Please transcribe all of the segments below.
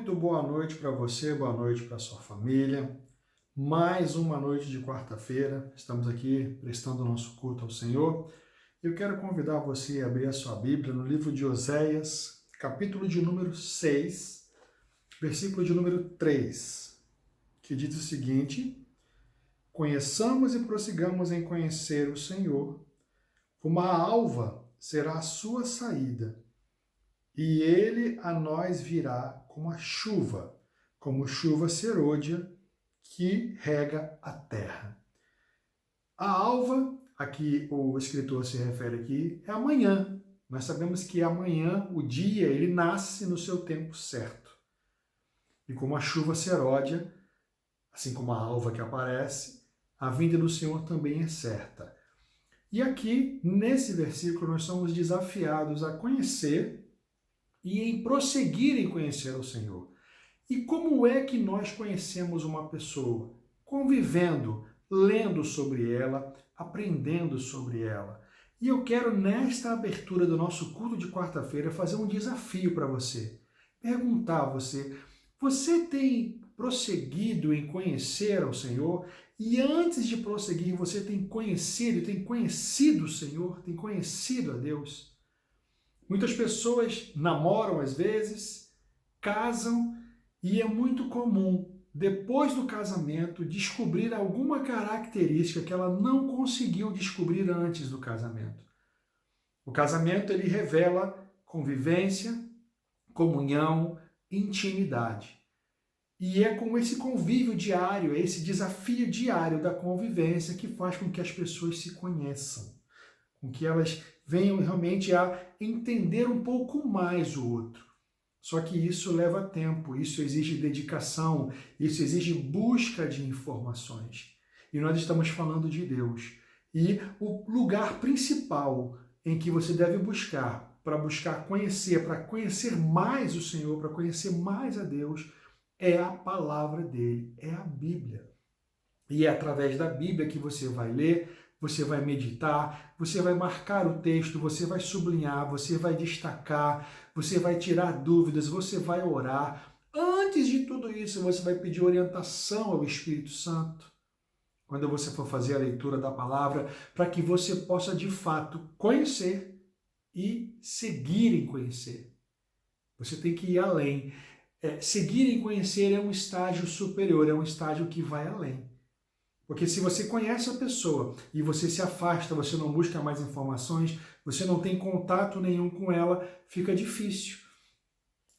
Muito boa noite para você, boa noite para sua família. Mais uma noite de quarta-feira, estamos aqui prestando o nosso culto ao Senhor. Eu quero convidar você a abrir a sua Bíblia no livro de Oséias, capítulo de número 6, versículo de número 3, que diz o seguinte: Conheçamos e prossigamos em conhecer o Senhor, como a alva será a sua saída, e ele a nós virá como chuva serôdia que rega a terra. A alva, a que o escritor se refere aqui, é amanhã. Nós sabemos que amanhã, o dia, ele nasce no seu tempo certo. E como a chuva serôdia, assim como a alva que aparece, a vinda do Senhor também é certa. E aqui, nesse versículo, nós somos desafiados a conhecer e em prosseguir em conhecer o Senhor. E como é que nós conhecemos uma pessoa? Convivendo, lendo sobre ela, aprendendo sobre ela. E eu quero, nesta abertura do nosso culto de quarta-feira, fazer um desafio para você. Perguntar a você, você tem prosseguido em conhecer ao Senhor? E antes de prosseguir, você tem conhecido o Senhor, tem conhecido a Deus? Muitas pessoas namoram às vezes, casam, e é muito comum, depois do casamento, descobrir alguma característica que ela não conseguiu descobrir antes do casamento. O casamento, ele revela convivência, comunhão, intimidade. E é com esse convívio diário, esse desafio diário da convivência que faz com que as pessoas se conheçam, com que elas venham realmente a entender um pouco mais o outro. Só que isso leva tempo, isso exige dedicação, isso exige busca de informações. E nós estamos falando de Deus. E o lugar principal em que você deve buscar, para buscar conhecer, para conhecer mais o Senhor, para conhecer mais a Deus, é a palavra dele, é a Bíblia. E é através da Bíblia que você vai ler, você vai meditar, você vai marcar o texto, você vai sublinhar, você vai destacar, você vai tirar dúvidas, você vai orar. Antes de tudo isso, você vai pedir orientação ao Espírito Santo, quando você for fazer a leitura da palavra, para que você possa de fato conhecer e seguir em conhecer. Você tem que ir além. Seguir em conhecer é um estágio superior, é um estágio que vai além. Porque se você conhece a pessoa e você se afasta, você não busca mais informações, você não tem contato nenhum com ela, fica difícil.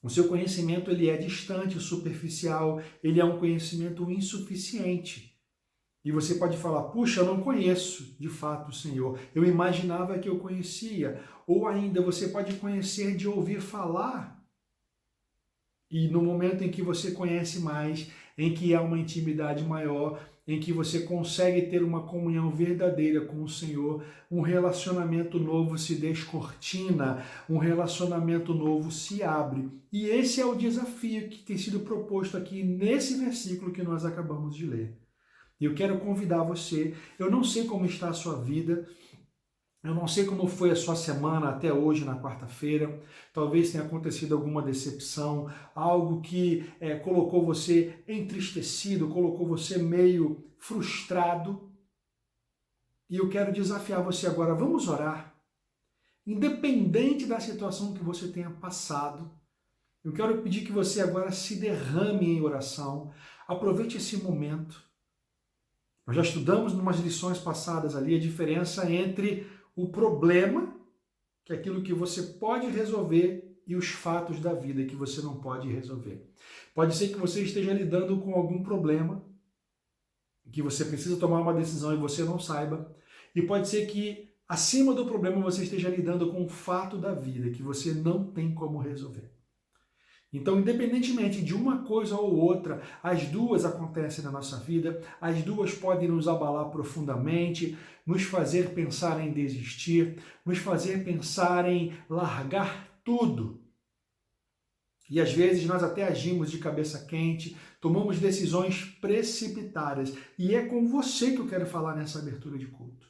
O seu conhecimento ele é distante, superficial, ele é um conhecimento insuficiente. E você pode falar, puxa, eu não conheço de fato o Senhor, eu imaginava que eu conhecia. Ou ainda, você pode conhecer de ouvir falar. E no momento em que você conhece mais, em que há uma intimidade maior, em que você consegue ter uma comunhão verdadeira com o Senhor, um relacionamento novo se descortina, um relacionamento novo se abre. E esse é o desafio que tem sido proposto aqui nesse versículo que nós acabamos de ler. E eu quero convidar você, eu não sei como está a sua vida, eu não sei como foi a sua semana até hoje, na quarta-feira. Talvez tenha acontecido alguma decepção, algo que colocou você entristecido, colocou você meio frustrado. E eu quero desafiar você agora, vamos orar. Independente da situação que você tenha passado, eu quero pedir que você agora se derrame em oração. Aproveite esse momento. Nós já estudamos em umas lições passadas ali a diferença entre o problema, que é aquilo que você pode resolver, e os fatos da vida que você não pode resolver. Pode ser que você esteja lidando com algum problema, que você precisa tomar uma decisão e você não saiba. E pode ser que, acima do problema, você esteja lidando com um fato da vida que você não tem como resolver. Então, independentemente de uma coisa ou outra, as duas acontecem na nossa vida, as duas podem nos abalar profundamente, nos fazer pensar em desistir, nos fazer pensar em largar tudo. E às vezes nós até agimos de cabeça quente, tomamos decisões precipitadas. E é com você que eu quero falar nessa abertura de culto.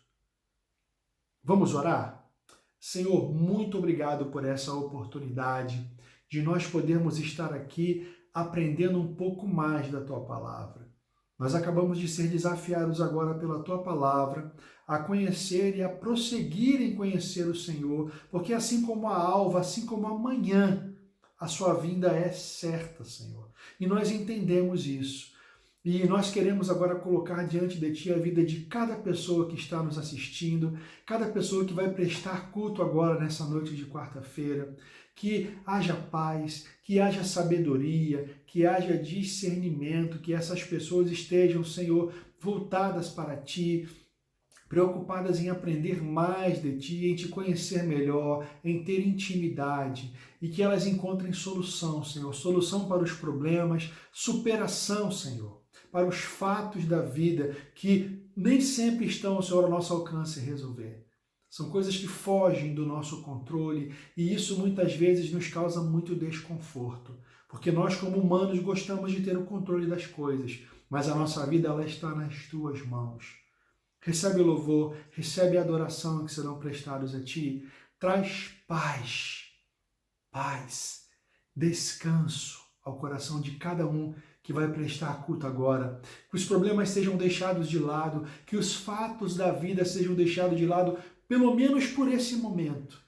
Vamos orar? Senhor, muito obrigado por essa oportunidade de nós podermos estar aqui aprendendo um pouco mais da Tua Palavra. Nós acabamos de ser desafiados agora pela Tua Palavra a conhecer e a prosseguir em conhecer o Senhor, porque assim como a alva, assim como amanhã, a Sua vinda é certa, Senhor. E nós entendemos isso. E nós queremos agora colocar diante de Ti a vida de cada pessoa que está nos assistindo, cada pessoa que vai prestar culto agora nessa noite de quarta-feira. Que haja paz, que haja sabedoria, que haja discernimento, que essas pessoas estejam, Senhor, voltadas para Ti, preocupadas em aprender mais de Ti, em Te conhecer melhor, em ter intimidade, e que elas encontrem solução, Senhor, solução para os problemas, superação, Senhor, para os fatos da vida que nem sempre estão, Senhor, ao nosso alcance resolver. São coisas que fogem do nosso controle e isso muitas vezes nos causa muito desconforto, porque nós como humanos gostamos de ter o controle das coisas, mas a nossa vida ela está nas Tuas mãos. Recebe o louvor, recebe a adoração que serão prestados a Ti, traz paz, descanso ao coração de cada um que vai prestar culto agora, que os problemas sejam deixados de lado, que os fatos da vida sejam deixados de lado, pelo menos por esse momento,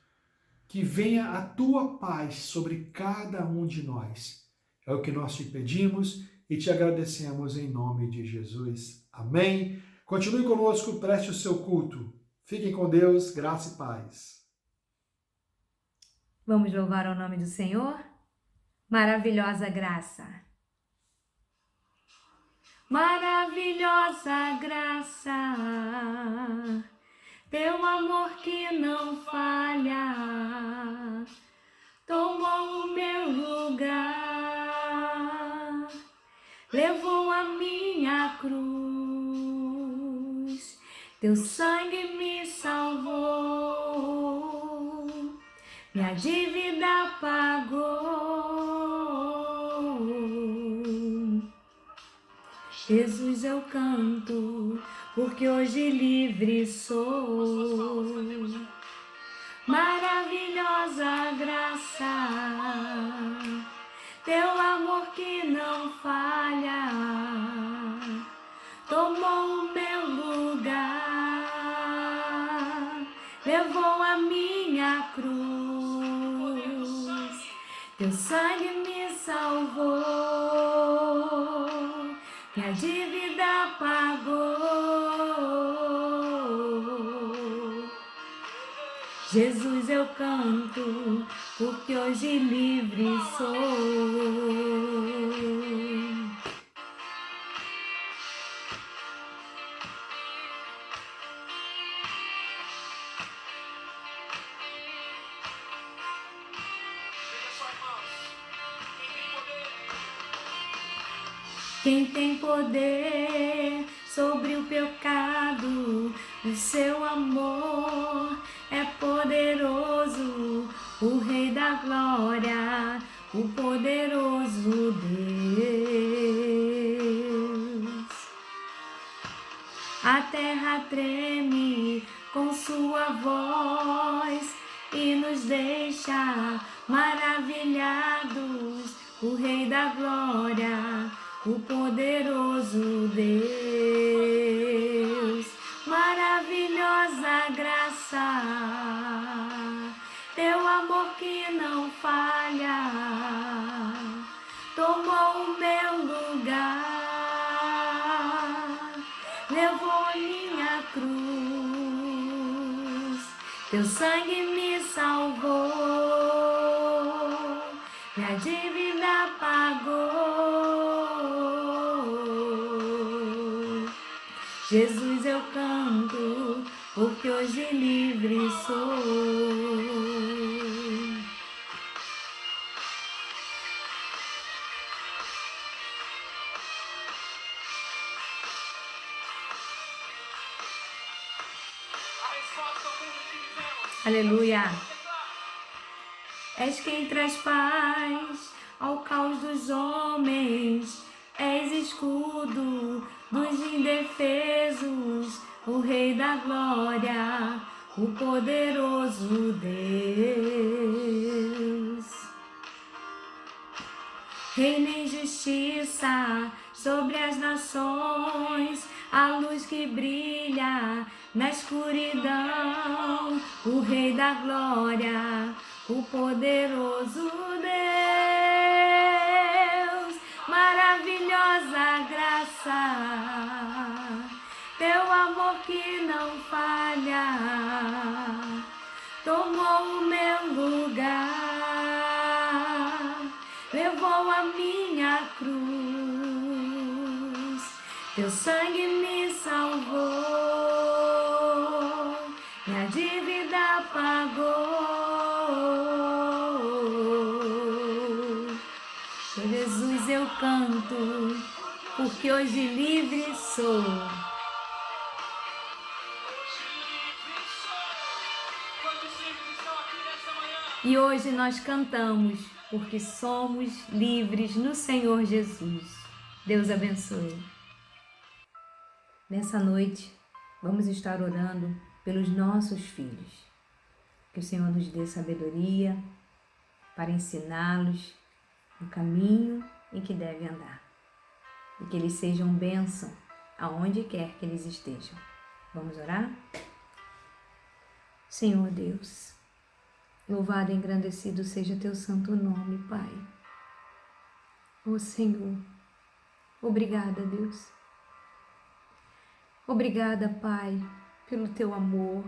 que venha a Tua paz sobre cada um de nós. É o que nós te pedimos e te agradecemos em nome de Jesus. Amém. Continue conosco, preste o seu culto. Fiquem com Deus, graça e paz. Vamos louvar ao nome do Senhor? Maravilhosa graça. Maravilhosa graça, Teu amor que não falha, tomou o meu lugar, levou a minha cruz, Teu sangue me salvou, minha dívida pagou. Jesus, eu canto, porque hoje livre sou. Maravilhosa graça, Teu amor que não falha, tomou o meu lugar, levou a minha cruz, Teu sangue me salvou, minha dívida pagou. Jesus, eu canto, porque hoje livre sou. Quem tem poder sobre o pecado, o seu amor é poderoso, o Rei da Glória, o poderoso Deus. A terra treme com sua voz e nos deixa maravilhados, o Rei da Glória, o poderoso Deus. Maravilhosa graça, Teu amor que não falha, tomou o meu lugar, levou a minha cruz, Teu sangue me salvou, minha dívida pagou. Jesus, eu canto, porque hoje livre sou. Aleluia! És quem traz paz ao caos dos homens, és escudo dos indefesos, o Rei da Glória, o poderoso Deus. Reina em justiça justiça sobre as nações, a luz que brilha na escuridão, o Rei da Glória, o poderoso Deus, maravilhosa graça, teu amor que não falha, tomou o meu lugar, levou a minha cruz, teu sangue me salvou, minha dívida pagou. Por Jesus eu canto, porque hoje livre sou. E hoje nós cantamos, porque somos livres no Senhor Jesus. Deus abençoe. Nessa noite, vamos estar orando pelos nossos filhos. Que o Senhor nos dê sabedoria para ensiná-los no caminho em que devem andar. E que eles sejam bênção aonde quer que eles estejam. Vamos orar? Senhor Deus, louvado e engrandecido seja teu santo nome, Pai. Ó Senhor, obrigada, Deus. Obrigada, Pai, pelo teu amor,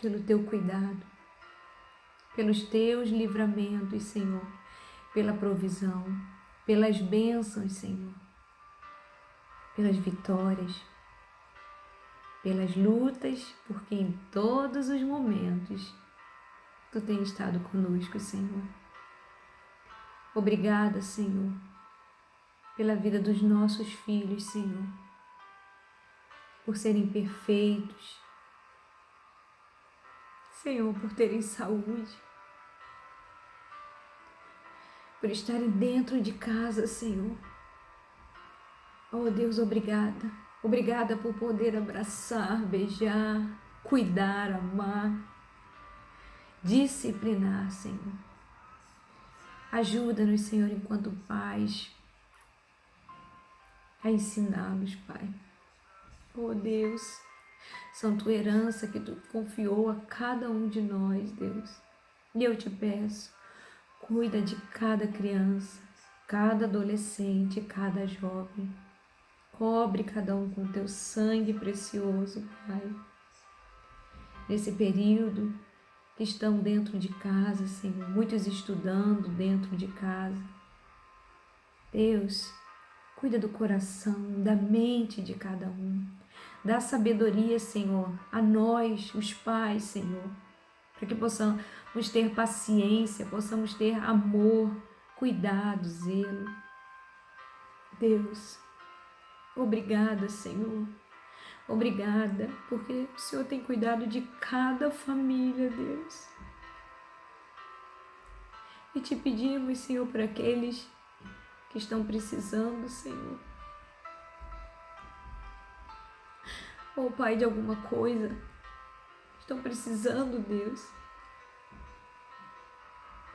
pelo teu cuidado, pelos teus livramentos, Senhor, pela provisão, pelas bênçãos, Senhor, pelas vitórias, pelas lutas, porque em todos os momentos Tu tem estado conosco, Senhor. Obrigada, Senhor, pela vida dos nossos filhos, Senhor, por serem perfeitos, Senhor, por terem saúde, por estarem dentro de casa, Senhor. Oh, Deus, obrigada. Obrigada por poder abraçar, beijar, cuidar, amar, disciplinar, Senhor. Ajuda-nos, Senhor, enquanto pais, a ensiná-los, Pai. Oh, Deus, são tua herança que Tu confiou a cada um de nós, Deus. E eu te peço, cuida de cada criança, cada adolescente, cada jovem. Cobre cada um com Teu sangue precioso, Pai. Nesse período que estão dentro de casa, Senhor, muitos estudando dentro de casa. Deus, cuida do coração, da mente de cada um. Dá sabedoria, Senhor, a nós, os pais, Senhor, para que possamos ter paciência, possamos ter amor, cuidado, zelo. Deus, obrigada, Senhor. Obrigada, porque o Senhor tem cuidado de cada família, Deus. E te pedimos, Senhor, por aqueles que estão precisando, Senhor. Ou, Pai, de alguma coisa, estão precisando, Deus.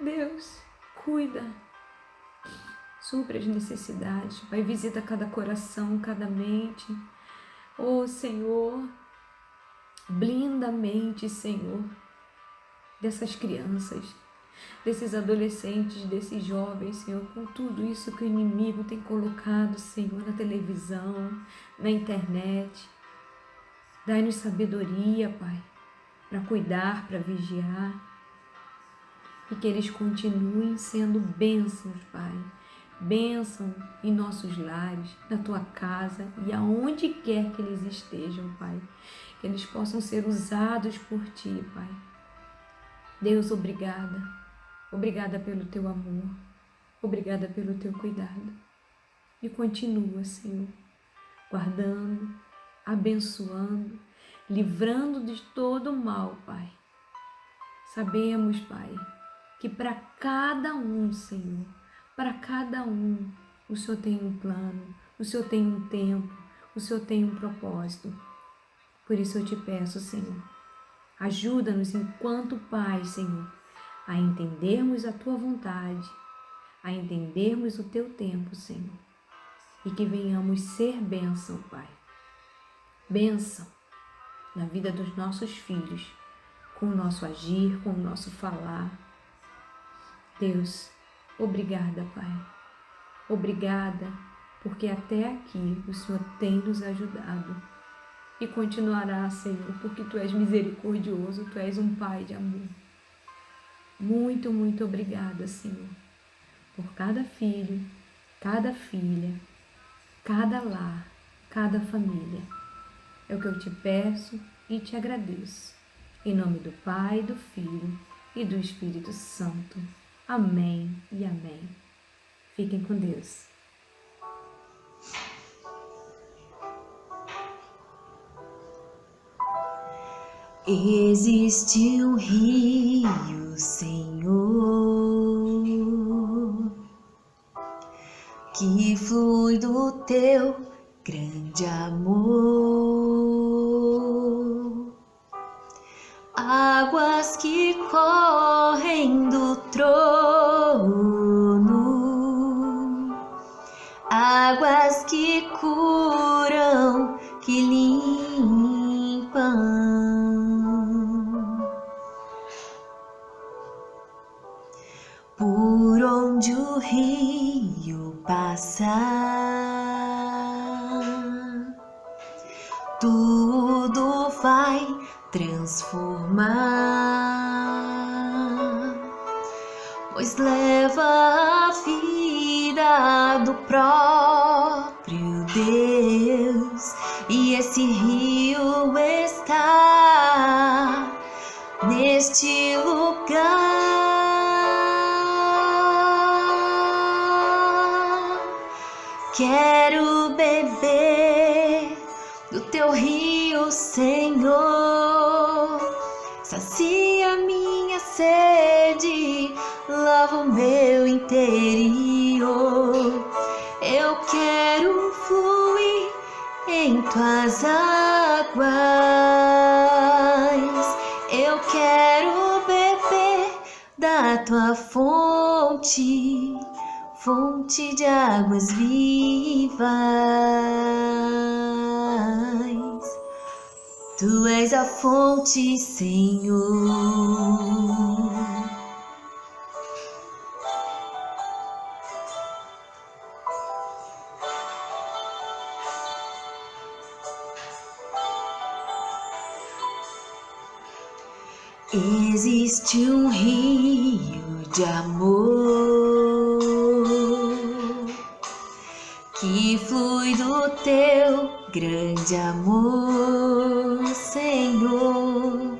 Deus, cuida. Supra as necessidades, Pai, visita cada coração, cada mente. Oh, Senhor, blinda a mente, Senhor, dessas crianças, desses adolescentes, desses jovens, Senhor, com tudo isso que o inimigo tem colocado, Senhor, na televisão, na internet. Dai-nos sabedoria, Pai, para cuidar, para vigiar, e que eles continuem sendo bênçãos, Pai. Bênção em nossos lares, na Tua casa e aonde quer que eles estejam, Pai. Que eles possam ser usados por Ti, Pai. Deus, obrigada. Obrigada pelo Teu amor. Obrigada pelo Teu cuidado. E continua, Senhor, guardando, abençoando, livrando de todo mal, Pai. Sabemos, Pai, que para cada um, Senhor, para cada um, o Senhor tem um plano, o Senhor tem um tempo, o Senhor tem um propósito. Por isso eu te peço, Senhor, ajuda-nos enquanto pais, Senhor, a entendermos a Tua vontade, a entendermos o Teu tempo, Senhor, e que venhamos ser bênção, Pai. Bênção na vida dos nossos filhos, com o nosso agir, com o nosso falar. Deus, obrigada, Pai. Obrigada, porque até aqui o Senhor tem nos ajudado e continuará, Senhor, porque Tu és misericordioso, Tu és um Pai de amor. Muito, muito obrigada, Senhor, por cada filho, cada filha, cada lar, cada família. É o que eu te peço e te agradeço. Em nome do Pai, do Filho e do Espírito Santo. Amém e amém. Fiquem com Deus. Existe um rio, Senhor, que flui do Teu grande amor. Águas que correm do trono, águas que curam, que limpam. Por onde o rio passar, tudo vai transformar, pois leva a vida do próprio Deus, e esse rio está neste lugar. Quero beber do Teu rio, Senhor. Sacia minha sede, lava o meu interior. Eu quero fluir em Tuas águas. Eu quero beber da Tua fonte, fonte de águas vivas. Tu és a fonte, Senhor. Existe um rio de amor que flui do Teu grande amor, Senhor.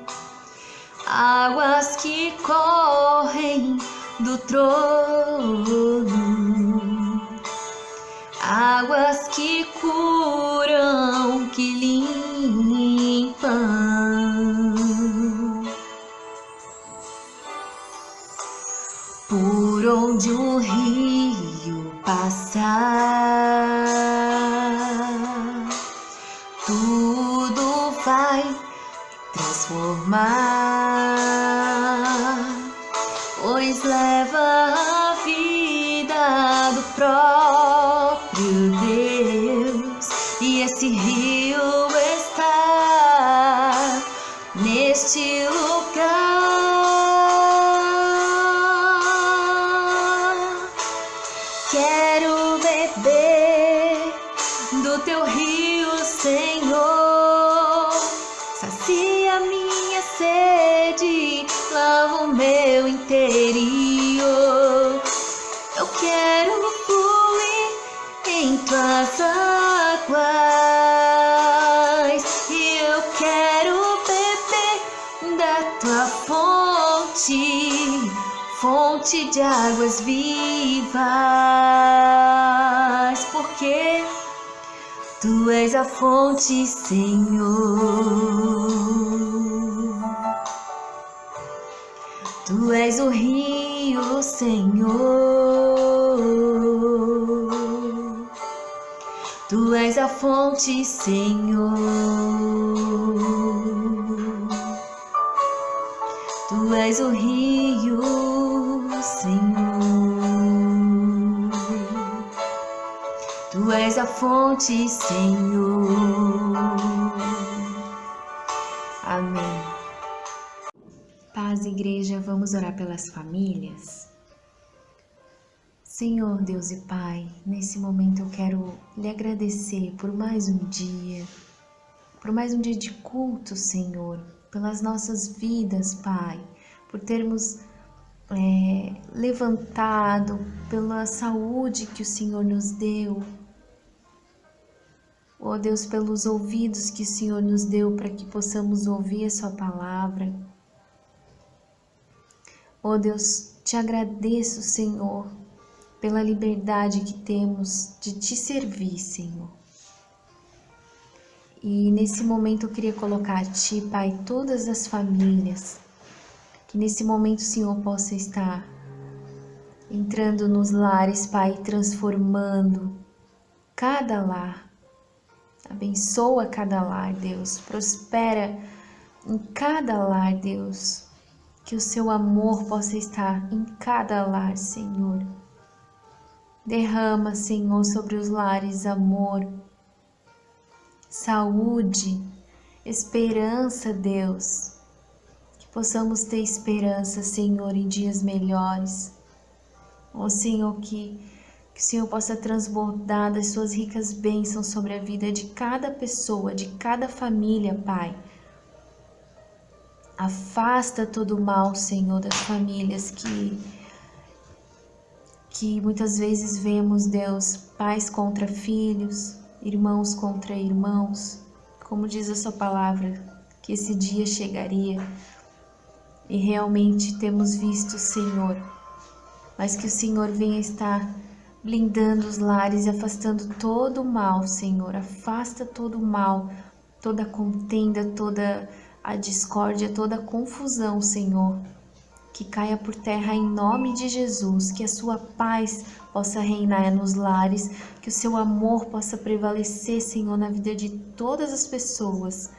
Águas que correm do trono, águas que curam, que limpam. Por onde o rio passar, tudo vai transformar, pois leva a vida do próprio Deus, e esse rio está neste lugar. Quero beber do Teu rio, Senhor. Sacia minha sede, lava o meu interior. Eu quero fluir em Tuas águas, e eu quero beber da Tua fonte, fonte de águas vivas, porque Tu és a fonte, Senhor. Tu és o rio, Senhor. Tu és a fonte, Senhor. Tu és o rio, Senhor. a fonte, Senhor. Amém. Paz, igreja, vamos orar pelas famílias? Senhor Deus e Pai, nesse momento eu quero lhe agradecer por mais um dia de culto, Senhor, pelas nossas vidas, Pai, por termos levantado, pela saúde que o Senhor nos deu. Ó Deus, pelos ouvidos que o Senhor nos deu para que possamos ouvir a Sua palavra. Ó Deus, te agradeço, Senhor, pela liberdade que temos de te servir, Senhor. E nesse momento eu queria colocar a Ti, Pai, todas as famílias, que nesse momento o Senhor possa estar entrando nos lares, Pai, transformando cada lar. Abençoa cada lar, Deus. Prospera em cada lar, Deus. Que o Seu amor possa estar em cada lar, Senhor. Derrama, Senhor, sobre os lares amor, saúde, esperança, Deus. Que possamos ter esperança, Senhor, em dias melhores. Ó Senhor, que o Senhor possa transbordar das Suas ricas bênçãos sobre a vida de cada pessoa, de cada família, Pai. Afasta todo o mal, Senhor, das famílias que muitas vezes vemos, Deus, pais contra filhos, irmãos contra irmãos. Como diz a Sua palavra, que esse dia chegaria e realmente temos visto, Senhor, mas que o Senhor venha estar blindando os lares e afastando todo o mal, Senhor. Afasta todo o mal, toda a contenda, toda a discórdia, toda a confusão, Senhor. Que caia por terra em nome de Jesus, que a Sua paz possa reinar nos lares, que o Seu amor possa prevalecer, Senhor, na vida de todas as pessoas.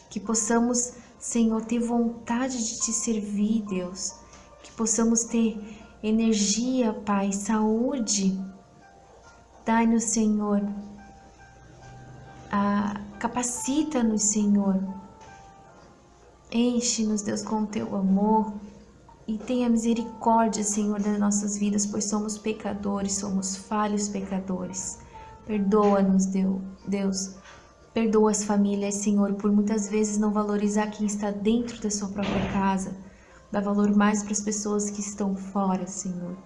Que possamos, Senhor, ter vontade de Te servir, Deus. Que possamos ter energia, Pai, saúde. Dai-nos, Senhor, capacita-nos, Senhor. Enche-nos, Deus, com o Teu amor e tenha misericórdia, Senhor, das nossas vidas, pois somos pecadores, somos falhos pecadores. Perdoa-nos, Deus. Perdoa as famílias, Senhor, por muitas vezes não valorizar quem está dentro da sua própria casa. Dá valor mais para as pessoas que estão fora, Senhor.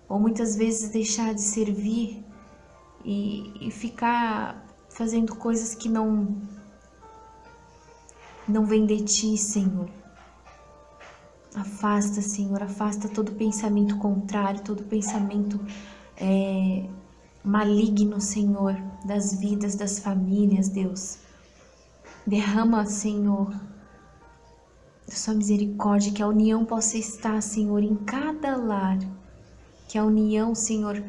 Ou muitas vezes deixar de servir e ficar fazendo coisas que não vêm de Ti, Senhor. Afasta, Senhor, afasta todo pensamento contrário, todo pensamento maligno, Senhor, das vidas das famílias, Deus. Derrama, Senhor, a Sua misericórdia, que a união possa estar, Senhor, em cada lar. Que a união, Senhor,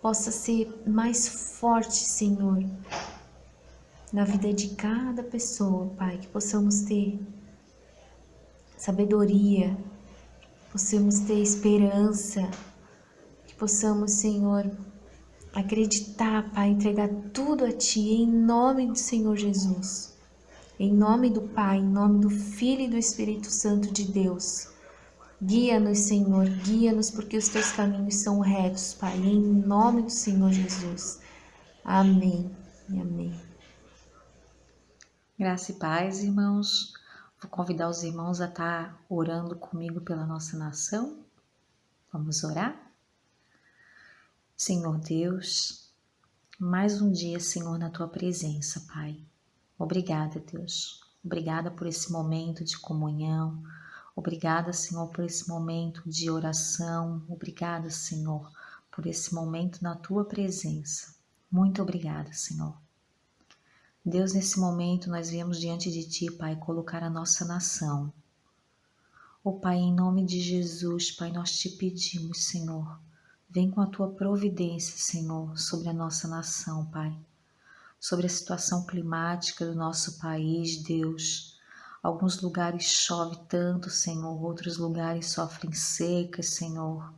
possa ser mais forte, Senhor, na vida de cada pessoa, Pai. Que possamos ter sabedoria, possamos ter esperança, que possamos, Senhor, acreditar, Pai, entregar tudo a Ti, em nome do Senhor Jesus, em nome do Pai, em nome do Filho e do Espírito Santo de Deus. Guia-nos, Senhor, guia-nos, porque os Teus caminhos são retos, Pai, em nome do Senhor Jesus. Amém e amém. Graça e paz, irmãos. Vou convidar os irmãos a estar orando comigo pela nossa nação. Vamos orar? Senhor Deus, mais um dia, Senhor, na Tua presença, Pai. Obrigada, Deus. Obrigada por esse momento de comunhão. Obrigada, Senhor, por esse momento de oração. Obrigada, Senhor, por esse momento na Tua presença. Muito obrigada, Senhor. Deus, nesse momento nós viemos diante de Ti, Pai, colocar a nossa nação. Ó Pai, em nome de Jesus, Pai, nós Te pedimos, Senhor, vem com a Tua providência, Senhor, sobre a nossa nação, Pai. Sobre a situação climática do nosso país, Deus. Alguns lugares chove tanto, Senhor, outros lugares sofrem secas, Senhor.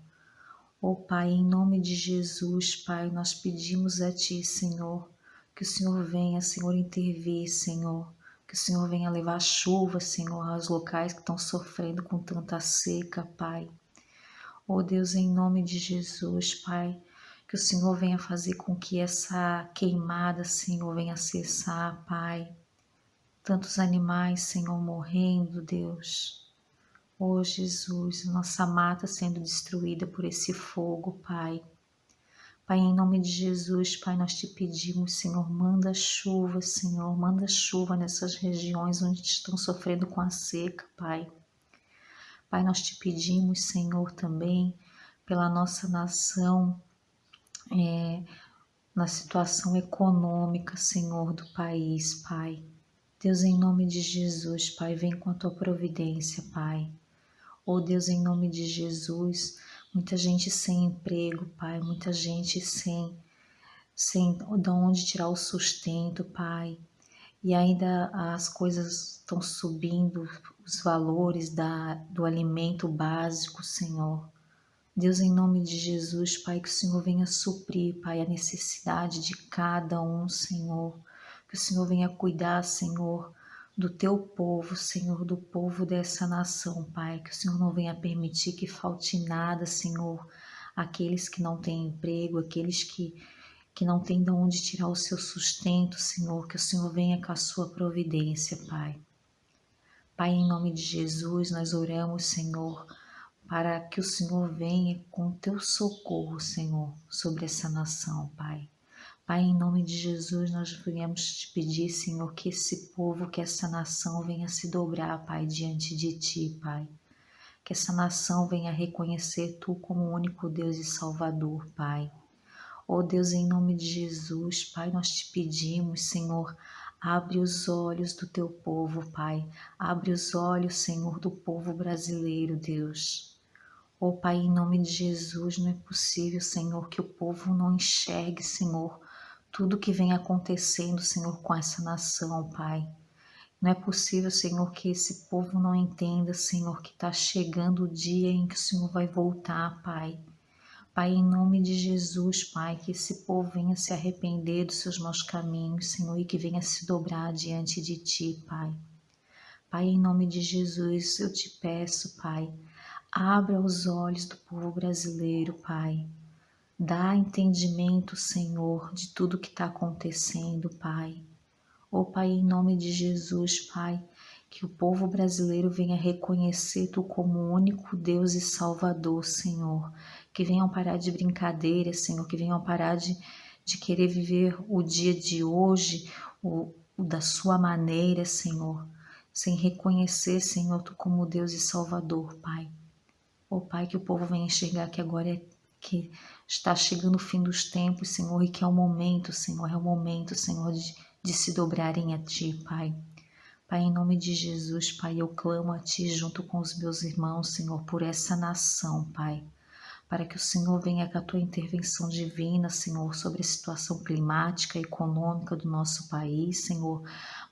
Ó Pai, em nome de Jesus, Pai, nós pedimos a Ti, Senhor, que o Senhor venha, Senhor, intervir, Senhor, que o Senhor venha levar chuva, Senhor, aos locais que estão sofrendo com tanta seca, Pai. Ó Deus, em nome de Jesus, Pai, que o Senhor venha fazer com que essa queimada, Senhor, venha cessar, Pai. Tantos animais, Senhor, morrendo, Deus. Ó Jesus, nossa mata sendo destruída por esse fogo, Pai. Pai, em nome de Jesus, Pai, nós te pedimos, Senhor, manda chuva, Senhor, manda chuva nessas regiões onde estão sofrendo com a seca, Pai. Pai, nós te pedimos, Senhor, também pela nossa nação, na situação econômica, Senhor, do país, Pai. Deus, em nome de Jesus, Pai, vem com a tua providência, Pai. Oh Deus, em nome de Jesus, muita gente sem emprego, Pai, muita gente sem de onde tirar o sustento, Pai. E ainda as coisas estão subindo, os valores do alimento básico, Senhor. Deus, em nome de Jesus, Pai, que o Senhor venha suprir, Pai, a necessidade de cada um, Senhor. Que o Senhor venha cuidar, Senhor, do teu povo, Senhor, do povo dessa nação, Pai. Que o Senhor não venha permitir que falte nada, Senhor, aqueles que não têm emprego, aqueles que não têm de onde tirar o seu sustento, Senhor. Que o Senhor venha com a sua providência, Pai. Pai, em nome de Jesus, nós oramos, Senhor, para que o Senhor venha com o teu socorro, Senhor, sobre essa nação, Pai. Pai, em nome de Jesus, nós viemos te pedir, Senhor, que esse povo, que essa nação venha se dobrar, Pai, diante de Ti, Pai. Que essa nação venha reconhecer Tu como o único Deus e Salvador, Pai. Ó Deus, em nome de Jesus, Pai, nós te pedimos, Senhor, abre os olhos do Teu povo, Pai. Abre os olhos, Senhor, do povo brasileiro, Deus. Ó Pai, em nome de Jesus, não é possível, Senhor, que o povo não enxergue, Senhor, tudo que vem acontecendo, Senhor, com essa nação, Pai. Não é possível, Senhor, que esse povo não entenda, Senhor, que está chegando o dia em que o Senhor vai voltar, Pai. Pai, em nome de Jesus, Pai, que esse povo venha se arrepender dos seus maus caminhos, Senhor, e que venha se dobrar diante de Ti, Pai. Pai, em nome de Jesus, eu te peço, Pai, abra os olhos do povo brasileiro, Pai. Dá entendimento, Senhor, de tudo que está acontecendo, Pai. Ó Pai, em nome de Jesus, Pai, que o povo brasileiro venha reconhecer Tu como o único Deus e Salvador, Senhor. Que venham parar de brincadeira, Senhor, que venham parar de querer viver o dia de hoje, o da sua maneira, Senhor, sem reconhecer, Senhor, Tu como Deus e Salvador, Pai. Ó Pai, que o povo venha enxergar que agora que está chegando o fim dos tempos, Senhor, e que é o momento, Senhor, de se dobrarem a Ti, Pai. Pai, em nome de Jesus, Pai, eu clamo a Ti junto com os meus irmãos, Senhor, por essa nação, Pai. Para que o Senhor venha com a Tua intervenção divina, Senhor, sobre a situação climática e econômica do nosso país, Senhor,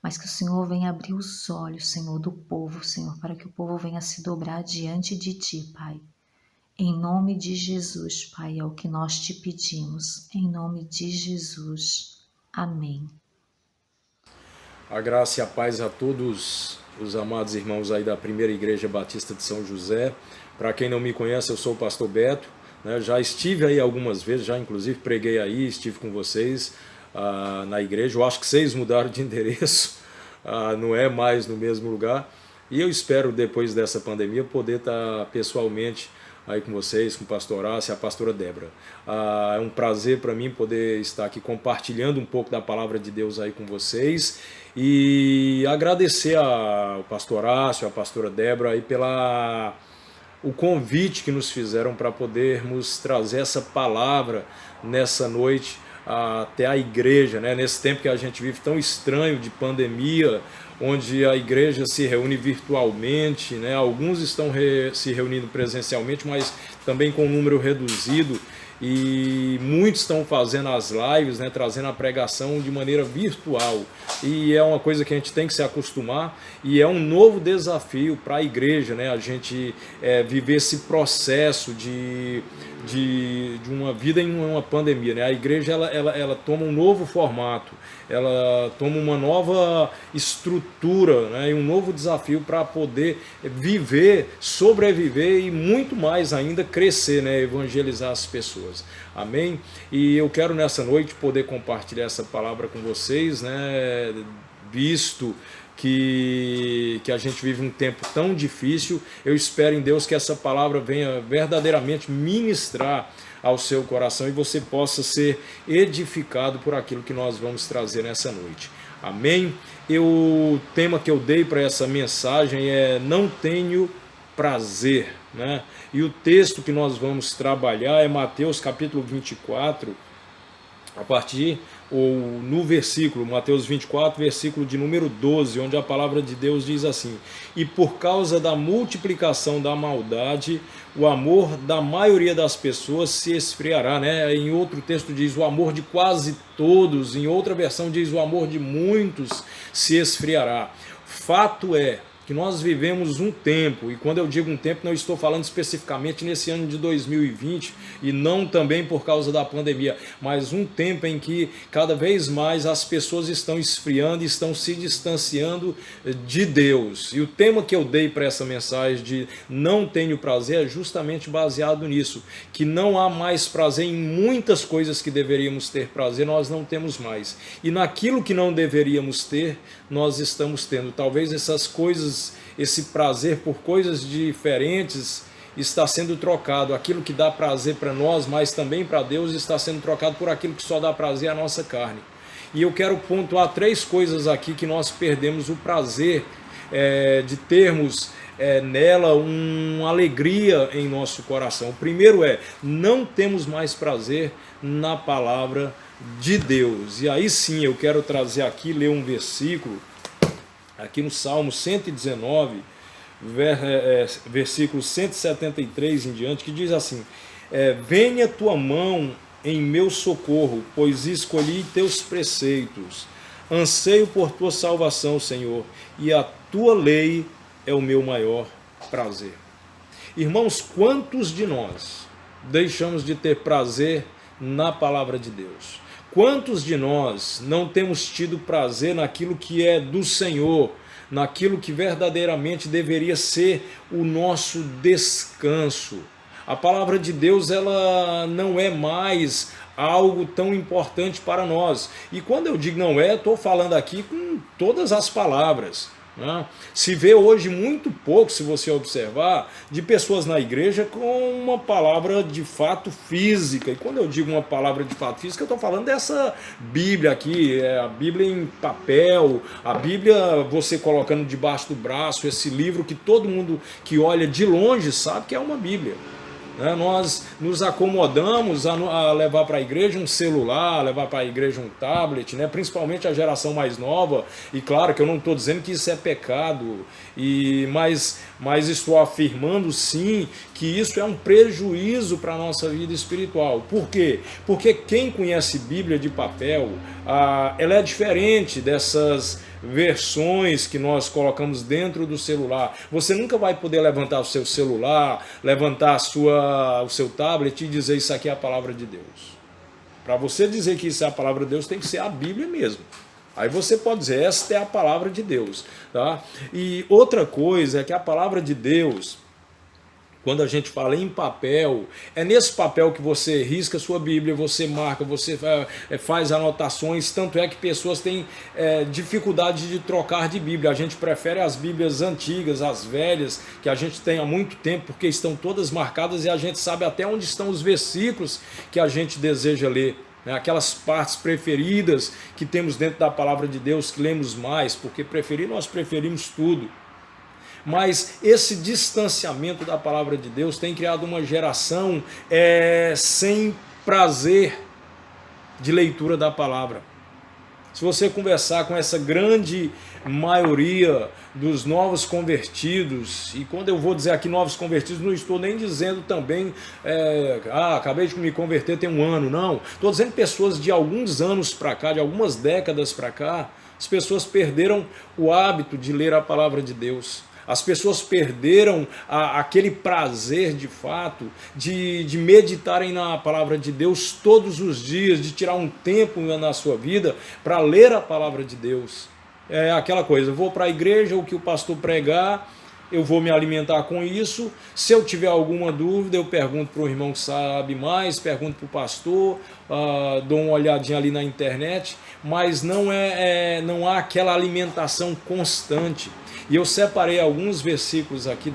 mas que o Senhor venha abrir os olhos, Senhor, do povo, Senhor, para que o povo venha se dobrar diante de Ti, Pai. Em nome de Jesus, Pai, é o que nós te pedimos. Em nome de Jesus. Amém. A graça e a paz a todos os amados irmãos aí da Primeira Igreja Batista de São José. Para quem não me conhece, eu sou o pastor Beto, né? Já estive aí algumas vezes, já inclusive preguei aí, estive com vocês na igreja. Eu acho que vocês mudaram de endereço, não é mais no mesmo lugar. E eu espero, depois dessa pandemia, poder estar pessoalmente aí com vocês, com o pastor Horácio e a pastora Débora. É um prazer para mim poder estar aqui compartilhando um pouco da palavra de Deus aí com vocês e agradecer ao pastor Horácio, a pastora Débora aí o convite que nos fizeram para podermos trazer essa palavra nessa noite até a igreja, né? Nesse tempo que a gente vive tão estranho de pandemia, onde a igreja se reúne virtualmente, né? Alguns estão se reunindo presencialmente, mas também com um número reduzido, e muitos estão fazendo as lives, né? Trazendo a pregação de maneira virtual, e é uma coisa que a gente tem que se acostumar, e é um novo desafio para a igreja, né? A gente viver esse processo de de uma vida em uma pandemia, né? A igreja ela toma um novo formato, ela toma uma nova estrutura, né? E um novo desafio para poder viver, sobreviver e muito mais ainda crescer, né? Evangelizar as pessoas. Amém? E eu quero nessa noite poder compartilhar essa palavra com vocês, né? Visto que a gente vive um tempo tão difícil, eu espero em Deus que essa palavra venha verdadeiramente ministrar ao seu coração e você possa ser edificado por aquilo que nós vamos trazer nessa noite. Amém? O tema que eu dei para essa mensagem é Não Tenho Prazer, né? E o texto que nós vamos trabalhar é Mateus capítulo 24, a partir ou no versículo, Mateus 24, versículo de número 12, onde a palavra de Deus diz assim: e por causa da multiplicação da maldade, o amor da maioria das pessoas se esfriará, né? Em outro texto diz o amor de quase todos, em outra versão diz o amor de muitos se esfriará. Fato é que nós vivemos um tempo, e quando eu digo um tempo, não estou falando especificamente nesse ano de 2020, e não também por causa da pandemia, mas um tempo em que cada vez mais as pessoas estão esfriando, estão se distanciando de Deus. E o tema que eu dei para essa mensagem de não tenho prazer é justamente baseado nisso, que não há mais prazer em muitas coisas que deveríamos ter prazer, nós não temos mais. E naquilo que não deveríamos ter, nós estamos tendo. Talvez essas coisas, esse prazer por coisas diferentes está sendo trocado. Aquilo que dá prazer para nós, mas também para Deus, está sendo trocado por aquilo que só dá prazer à nossa carne. E eu quero pontuar 3 coisas aqui que nós perdemos o prazer de termos nela uma alegria em nosso coração. O primeiro não temos mais prazer na palavra de Deus. E aí sim eu quero trazer aqui, ler um versículo, aqui no Salmo 119, versículo 173 em diante, que diz assim: venha tua mão em meu socorro, pois escolhi teus preceitos. Anseio por tua salvação, Senhor, e a tua lei é o meu maior prazer. Irmãos, quantos de nós deixamos de ter prazer na palavra de Deus? Quantos de nós não temos tido prazer naquilo que é do Senhor, naquilo que verdadeiramente deveria ser o nosso descanso? A palavra de Deus, ela não é mais algo tão importante para nós. E quando eu digo não estou falando aqui com todas as palavras. Se vê hoje muito pouco, se você observar, de pessoas na igreja com uma palavra de fato física. E quando eu digo uma palavra de fato física, eu estou falando dessa Bíblia aqui, a Bíblia em papel, a Bíblia você colocando debaixo do braço, esse livro que todo mundo que olha de longe sabe que é uma Bíblia. Nós nos acomodamos a levar para a igreja um celular, levar para a igreja um tablet, né? Principalmente a geração mais nova. E claro que eu não estou dizendo que isso é pecado, mas estou afirmando sim que isso é um prejuízo para a nossa vida espiritual. Por quê? Porque quem conhece Bíblia de papel, ela é diferente dessas versões que nós colocamos dentro do celular. Você nunca vai poder levantar o seu celular, levantar o seu tablet e dizer isso aqui é a palavra de Deus. Para você dizer que isso é a palavra de Deus, tem que ser a Bíblia mesmo. Aí você pode dizer, esta é a palavra de Deus. Tá? E outra coisa é que a palavra de Deus, quando a gente fala em papel, é nesse papel que você risca a sua Bíblia, você marca, você faz anotações, tanto é que pessoas têm dificuldade de trocar de Bíblia. A gente prefere as Bíblias antigas, as velhas, que a gente tem há muito tempo, porque estão todas marcadas e a gente sabe até onde estão os versículos que a gente deseja ler. Aquelas partes preferidas que temos dentro da palavra de Deus, que lemos mais, porque nós preferimos tudo. Mas esse distanciamento da palavra de Deus tem criado uma geração sem prazer de leitura da palavra. Se você conversar com essa grande maioria dos novos convertidos, e quando eu vou dizer aqui novos convertidos, não estou nem dizendo também, acabei de me converter tem 1 ano, não. Estou dizendo pessoas de alguns anos para cá, de algumas décadas para cá, as pessoas perderam o hábito de ler a palavra de Deus. As pessoas perderam aquele prazer de fato de meditarem na palavra de Deus todos os dias, de tirar um tempo na sua vida para ler a palavra de Deus. É aquela coisa, eu vou para a igreja, o que o pastor pregar, eu vou me alimentar com isso. Se eu tiver alguma dúvida, eu pergunto para o irmão que sabe mais, pergunto para o pastor, dou uma olhadinha ali na internet, mas não há aquela alimentação constante. E eu separei alguns versículos aqui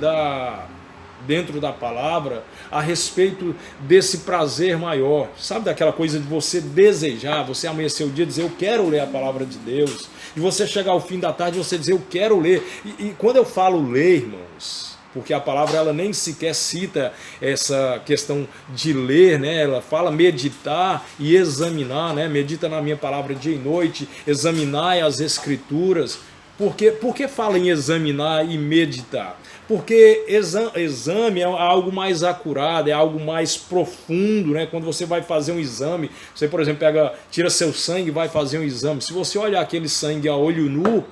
dentro da palavra a respeito desse prazer maior. Sabe daquela coisa de você desejar, você amanhecer o dia e dizer, eu quero ler a palavra de Deus. De você chegar ao fim da tarde e você dizer, eu quero ler. E quando eu falo ler, irmãos, porque a palavra ela nem sequer cita essa questão de ler, né? Ela fala meditar e examinar, né? Medita na minha palavra dia e noite, examinar as escrituras. Por que fala em examinar e meditar? Porque exame é algo mais acurado, é algo mais profundo, né? Quando você vai fazer um exame, você, por exemplo, tira seu sangue e vai fazer um exame. Se você olhar aquele sangue a olho nu,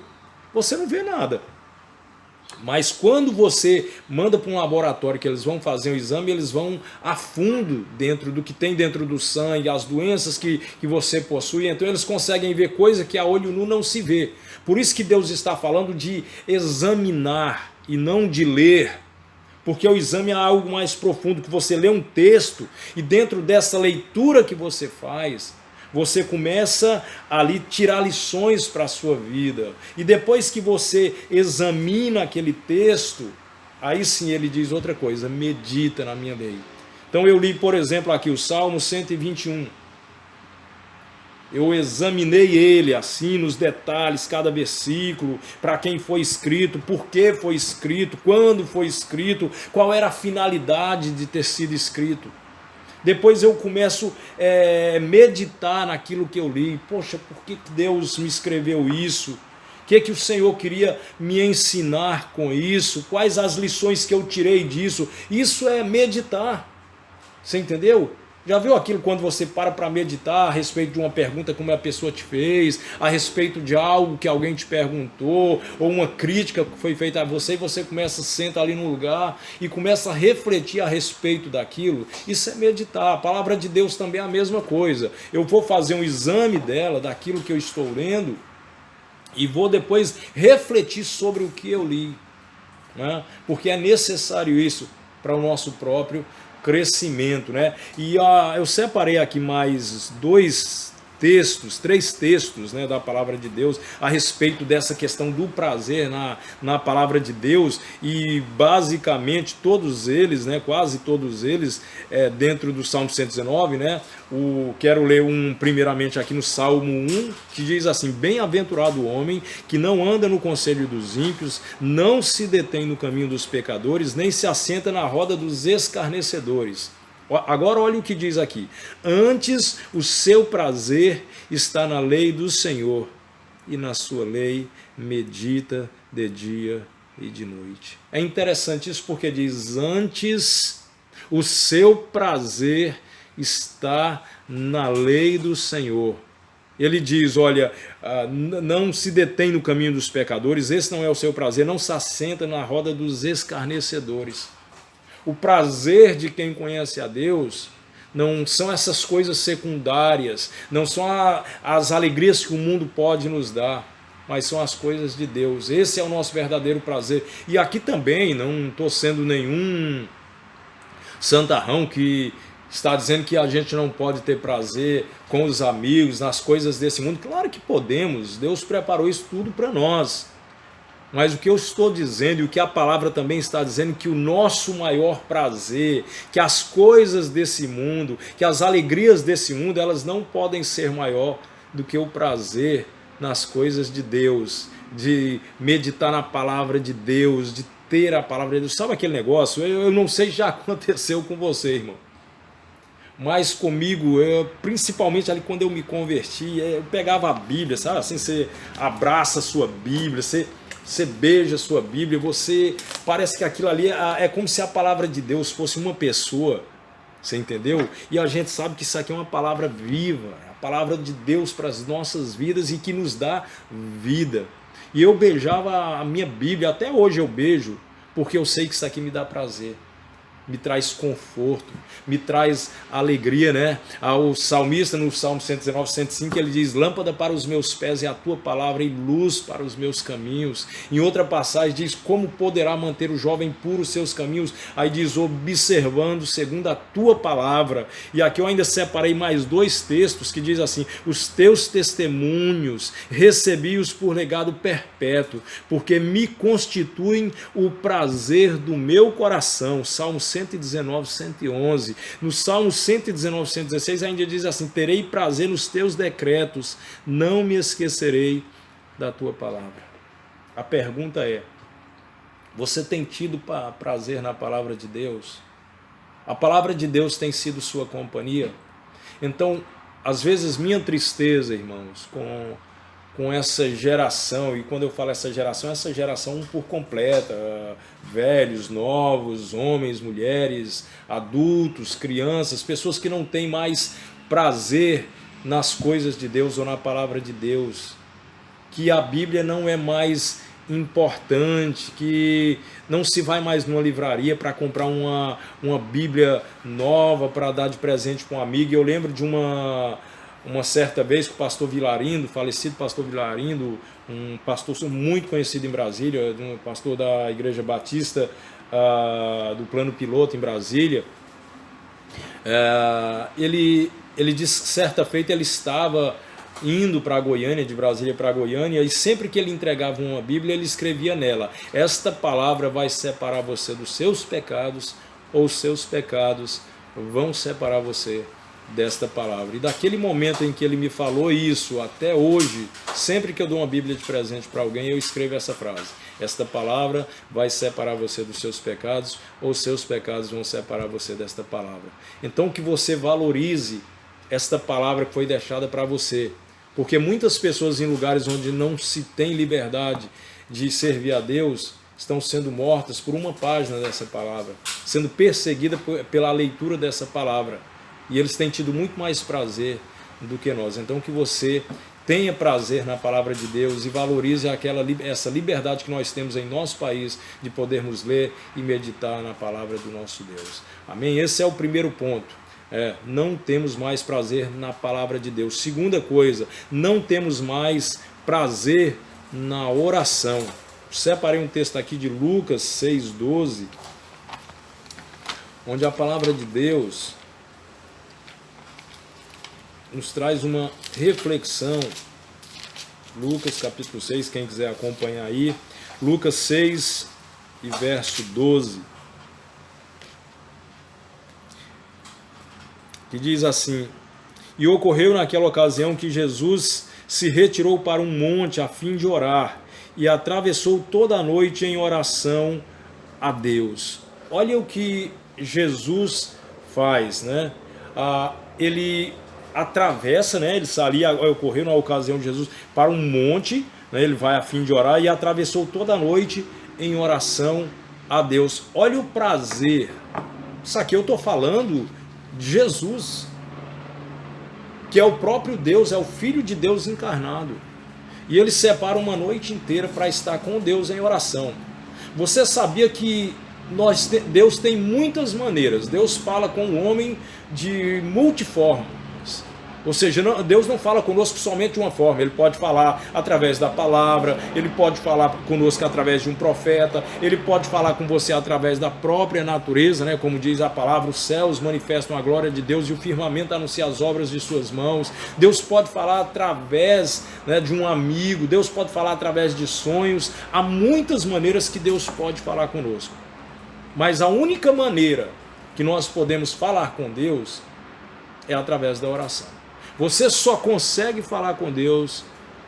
você não vê nada. Mas quando você manda para um laboratório que eles vão fazer um exame, eles vão a fundo dentro do que tem dentro do sangue, as doenças que você possui, então eles conseguem ver coisa que a olho nu não se vê. Por isso que Deus está falando de examinar e não de ler, porque o exame é algo mais profundo, que você lê um texto e dentro dessa leitura que você faz, você começa ali tirar lições para a sua vida. E depois que você examina aquele texto, aí sim ele diz outra coisa, medita na minha lei. Então eu li, por exemplo, aqui o Salmo 121. Eu examinei ele assim nos detalhes, cada versículo, para quem foi escrito, por que foi escrito, quando foi escrito, qual era a finalidade de ter sido escrito. Depois eu começo a meditar naquilo que eu li. Poxa, por que Deus me escreveu isso? O que o Senhor queria me ensinar com isso? Quais as lições que eu tirei disso? Isso é meditar. Você entendeu? Já viu aquilo quando você para meditar a respeito de uma pergunta que uma pessoa te fez, a respeito de algo que alguém te perguntou, ou uma crítica que foi feita a você, e você começa, senta ali no lugar e começa a refletir a respeito daquilo? Isso é meditar. A palavra de Deus também é a mesma coisa. Eu vou fazer um exame dela, daquilo que eu estou lendo, e vou depois refletir sobre o que eu li, né? Porque é necessário isso para o nosso próprio crescimento, né? E eu separei aqui mais três textos, né, da palavra de Deus a respeito dessa questão do prazer na palavra de Deus, e basicamente todos eles, né, quase todos eles, dentro do Salmo 119, né? Quero ler primeiramente aqui no Salmo 1, que diz assim: bem-aventurado o homem que não anda no conselho dos ímpios, não se detém no caminho dos pecadores, nem se assenta na roda dos escarnecedores. Agora olha o que diz aqui: antes o seu prazer está na lei do Senhor, e na sua lei medita de dia e de noite. É interessante isso porque diz: antes o seu prazer está na lei do Senhor. Ele diz, olha, não se detém no caminho dos pecadores, esse não é o seu prazer, não se assenta na roda dos escarnecedores. O prazer de quem conhece a Deus não são essas coisas secundárias, não são as alegrias que o mundo pode nos dar, mas são as coisas de Deus. Esse é o nosso verdadeiro prazer. E aqui também não estou sendo nenhum santarrão que está dizendo que a gente não pode ter prazer com os amigos, nas coisas desse mundo. Claro que podemos, Deus preparou isso tudo para nós. Mas o que eu estou dizendo, e o que a palavra também está dizendo, que o nosso maior prazer, que as coisas desse mundo, que as alegrias desse mundo, elas não podem ser maior do que o prazer nas coisas de Deus, de meditar na palavra de Deus, de ter a palavra de Deus. Sabe aquele negócio? Eu não sei se já aconteceu com você, irmão. Mas comigo, principalmente ali quando eu me converti, eu pegava a Bíblia, sabe? Assim, você abraça a sua Bíblia, você beija a sua Bíblia, você parece que aquilo ali é como se a palavra de Deus fosse uma pessoa, você entendeu? E a gente sabe que isso aqui é uma palavra viva, a palavra de Deus para as nossas vidas e que nos dá vida. E eu beijava a minha Bíblia, até hoje eu beijo, porque eu sei que isso aqui me dá prazer, me traz conforto, me traz alegria, né? O salmista no Salmo 119, 105, ele diz: lâmpada para os meus pés é a tua palavra e luz para os meus caminhos. Em outra passagem diz: como poderá manter o jovem puro os seus caminhos? Aí diz: observando segundo a tua palavra. E aqui eu ainda separei mais 2 textos que diz assim: os teus testemunhos recebi-os por legado perpétuo, porque me constituem o prazer do meu coração. Salmo 119, 111. No Salmo 119, 116 ainda diz assim: terei prazer nos teus decretos, não me esquecerei da tua palavra. A pergunta é: você tem tido prazer na palavra de Deus? A palavra de Deus tem sido sua companhia? Então, às vezes minha tristeza, irmãos, com essa geração, e quando eu falo essa geração por completa, velhos, novos, homens, mulheres, adultos, crianças, pessoas que não têm mais prazer nas coisas de Deus ou na palavra de Deus, que a Bíblia não é mais importante, que não se vai mais numa livraria para comprar uma Bíblia nova para dar de presente para um amigo. Eu lembro de uma certa vez que o pastor Vilarindo, falecido pastor Vilarindo, um pastor muito conhecido em Brasília, um pastor da Igreja Batista do Plano Piloto em Brasília, ele disse que certa feita ele estava indo para Goiânia, de Brasília para Goiânia, e sempre que ele entregava uma Bíblia, ele escrevia nela: esta palavra vai separar você dos seus pecados, ou os seus pecados vão separar você desta palavra. E daquele momento em que ele me falou isso, até hoje, sempre que eu dou uma Bíblia de presente para alguém, eu escrevo essa frase: esta palavra vai separar você dos seus pecados, ou os seus pecados vão separar você desta palavra. Então que você valorize esta palavra que foi deixada para você, porque muitas pessoas em lugares onde não se tem liberdade de servir a Deus estão sendo mortas por uma página dessa palavra, sendo perseguidas pela leitura dessa palavra. E eles têm tido muito mais prazer do que nós. Então que você tenha prazer na palavra de Deus e valorize essa liberdade que nós temos em nosso país de podermos ler e meditar na palavra do nosso Deus. Amém? Esse é o primeiro ponto. Não temos mais prazer na palavra de Deus. Segunda coisa, não temos mais prazer na oração. Separei um texto aqui de Lucas 6,12, onde a palavra de Deus nos traz uma reflexão. Lucas capítulo 6, quem quiser acompanhar aí, Lucas 6 e verso 12, que diz assim: e ocorreu naquela ocasião que Jesus se retirou para um monte a fim de orar, e atravessou toda a noite em oração a Deus. Olha o que Jesus faz, né? Ele atravessa, né? Ele saía, ocorreu na ocasião de Jesus para um monte, né? Ele vai a fim de orar e atravessou toda a noite em oração a Deus. Olha o prazer. Isso aqui eu estou falando de Jesus, que é o próprio Deus, é o Filho de Deus encarnado. E ele separa uma noite inteira para estar com Deus em oração. Você sabia que Deus tem muitas maneiras? Deus fala com o homem de multiformas. Ou seja, Deus não fala conosco somente de uma forma. Ele pode falar através da palavra, ele pode falar conosco através de um profeta, ele pode falar com você através da própria natureza, né? Como diz a palavra, os céus manifestam a glória de Deus e o firmamento anuncia as obras de suas mãos. Deus pode falar através, né, de um amigo, Deus pode falar através de sonhos. Há muitas maneiras que Deus pode falar conosco. Mas a única maneira que nós podemos falar com Deus é através da oração. Você só consegue falar com Deus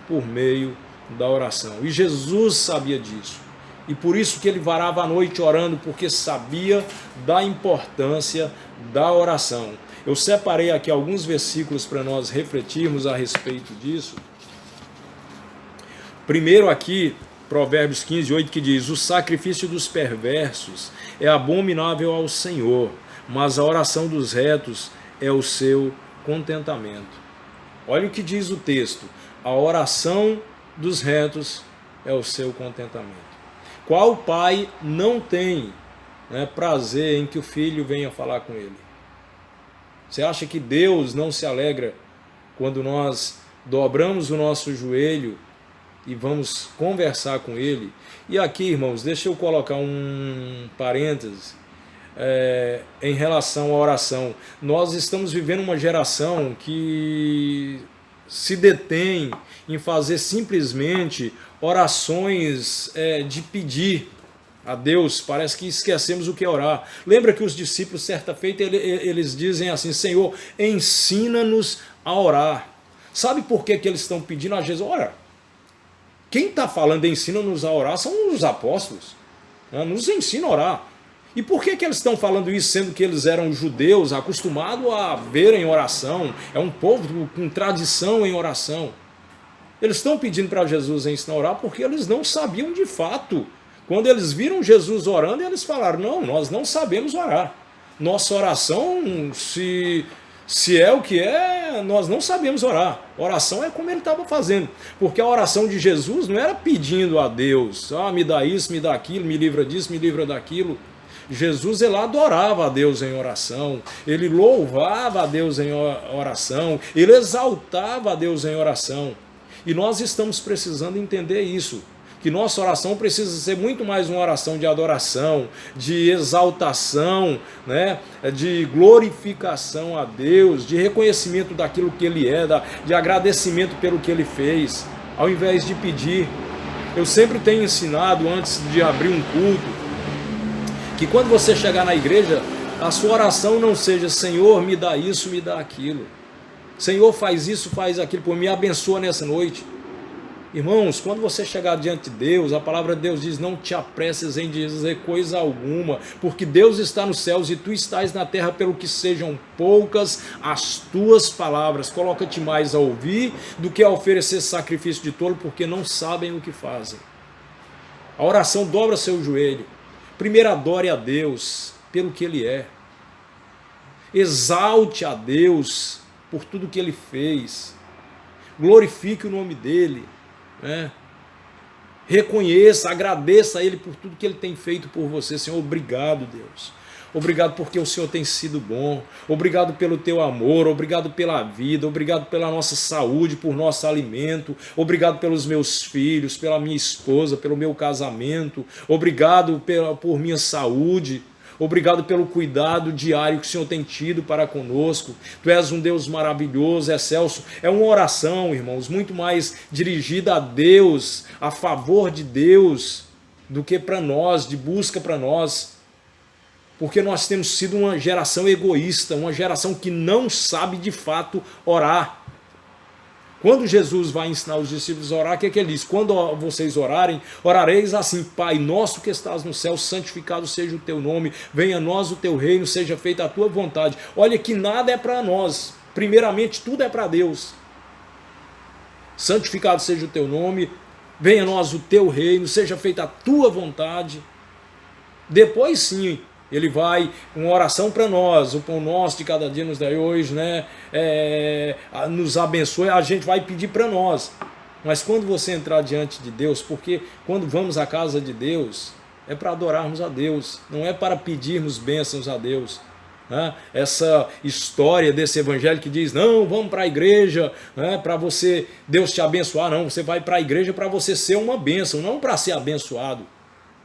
por meio da oração. E Jesus sabia disso. E por isso que ele varava a noite orando, porque sabia da importância da oração. Eu separei aqui alguns versículos para nós refletirmos a respeito disso. Primeiro aqui, Provérbios 15:8, que diz: o sacrifício dos perversos é abominável ao Senhor, mas a oração dos retos é o seu contentamento. Olha o que diz o texto: a oração dos retos é o seu contentamento. Qual pai não tem, né, prazer em que o filho venha falar com ele? Você acha que Deus não se alegra quando nós dobramos o nosso joelho e vamos conversar com Ele? E aqui, irmãos, deixa eu colocar um parêntese em relação à oração. Nós estamos vivendo uma geração que se detém em fazer simplesmente orações de pedir a Deus. Parece que esquecemos o que é orar. Lembra que os discípulos, certa feita, eles dizem assim: Senhor, ensina-nos a orar. Sabe por que eles estão pedindo a Jesus? Ora, quem está falando ensina-nos a orar são os apóstolos, né? Nos ensina a orar. E por que eles estão falando isso, sendo que eles eram judeus, acostumados a verem oração? É um povo com tradição em oração. Eles estão pedindo para Jesus ensinar a orar porque eles não sabiam de fato. Quando eles viram Jesus orando, eles falaram: não, nós não sabemos orar. Nossa oração, se é o que é, nós não sabemos orar. Oração é como ele estava fazendo. Porque a oração de Jesus não era pedindo a Deus: me dá isso, me dá aquilo, me livra disso, me livra daquilo. Jesus, ele adorava a Deus em oração, ele louvava a Deus em oração, ele exaltava a Deus em oração. E nós estamos precisando entender isso, que nossa oração precisa ser muito mais uma oração de adoração, de exaltação, né? De glorificação a Deus, de reconhecimento daquilo que Ele é, de agradecimento pelo que Ele fez, ao invés de pedir. Eu sempre tenho ensinado, antes de abrir um culto, que quando você chegar na igreja, a sua oração não seja: Senhor, me dá isso, me dá aquilo. Senhor, faz isso, faz aquilo, por me abençoa nessa noite. Irmãos, quando você chegar diante de Deus, a palavra de Deus diz: não te apresses em dizer coisa alguma, porque Deus está nos céus e tu estás na terra, pelo que sejam poucas as tuas palavras. Coloca-te mais a ouvir do que a oferecer sacrifício de tolo, porque não sabem o que fazem. A oração dobra seu joelho. Primeiro adore a Deus pelo que Ele é. Exalte a Deus por tudo que Ele fez. Glorifique o nome dEle. Né? Reconheça, agradeça a Ele por tudo que Ele tem feito por você. Senhor, obrigado, Deus. Obrigado porque o Senhor tem sido bom. Obrigado pelo teu amor. Obrigado pela vida. Obrigado pela nossa saúde, por nosso alimento. Obrigado pelos meus filhos, pela minha esposa, pelo meu casamento. Obrigado por minha saúde. Obrigado pelo cuidado diário que o Senhor tem tido para conosco. Tu és um Deus maravilhoso, excelso. É uma oração, irmãos, muito mais dirigida a Deus, a favor de Deus, do que para nós, de busca para nós. Porque nós temos sido uma geração egoísta, uma geração que não sabe de fato orar. Quando Jesus vai ensinar os discípulos a orar, o que é que ele diz? Quando vocês orarem, orareis assim: Pai nosso que estás no céu, santificado seja o teu nome, venha a nós o teu reino, seja feita a tua vontade. Olha que nada é para nós, primeiramente tudo é para Deus. Santificado seja o teu nome, venha a nós o teu reino, seja feita a tua vontade. Depois sim, Ele vai, uma oração para nós: o pão nosso de cada dia nos dai hoje, né? Nos abençoe, a gente vai pedir para nós. Mas quando você entrar diante de Deus, porque quando vamos à casa de Deus, é para adorarmos a Deus, não é para pedirmos bênçãos a Deus. Né? Essa história desse evangelho que diz: não, vamos para a igreja, né, para Deus te abençoar. Não, você vai para a igreja para você ser uma bênção, não para ser abençoado.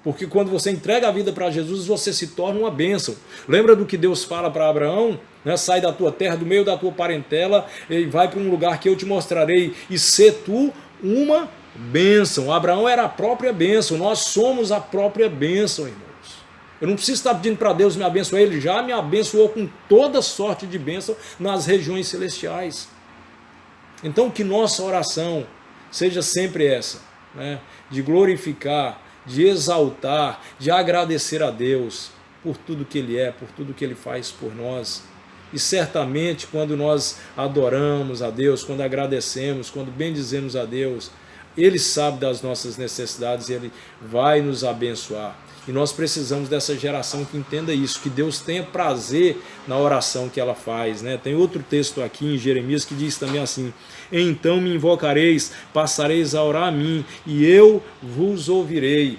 Porque quando você entrega a vida para Jesus, você se torna uma bênção. Lembra do que Deus fala para Abraão? Né? Sai da tua terra, do meio da tua parentela, e vai para um lugar que eu te mostrarei, e sê tu uma bênção. Abraão era a própria bênção, nós somos a própria bênção, irmãos. Eu não preciso estar pedindo para Deus me abençoar, Ele já me abençoou com toda sorte de bênção nas regiões celestiais. Então que nossa oração seja sempre essa, né? De glorificar, de exaltar, de agradecer a Deus por tudo que Ele é, por tudo que Ele faz por nós. E certamente quando nós adoramos a Deus, quando agradecemos, quando bendizemos a Deus, Ele sabe das nossas necessidades e Ele vai nos abençoar. E nós precisamos dessa geração que entenda isso, que Deus tenha prazer na oração que ela faz, né? Tem outro texto aqui em Jeremias que diz também assim: então me invocareis, passareis a orar a mim, e eu vos ouvirei.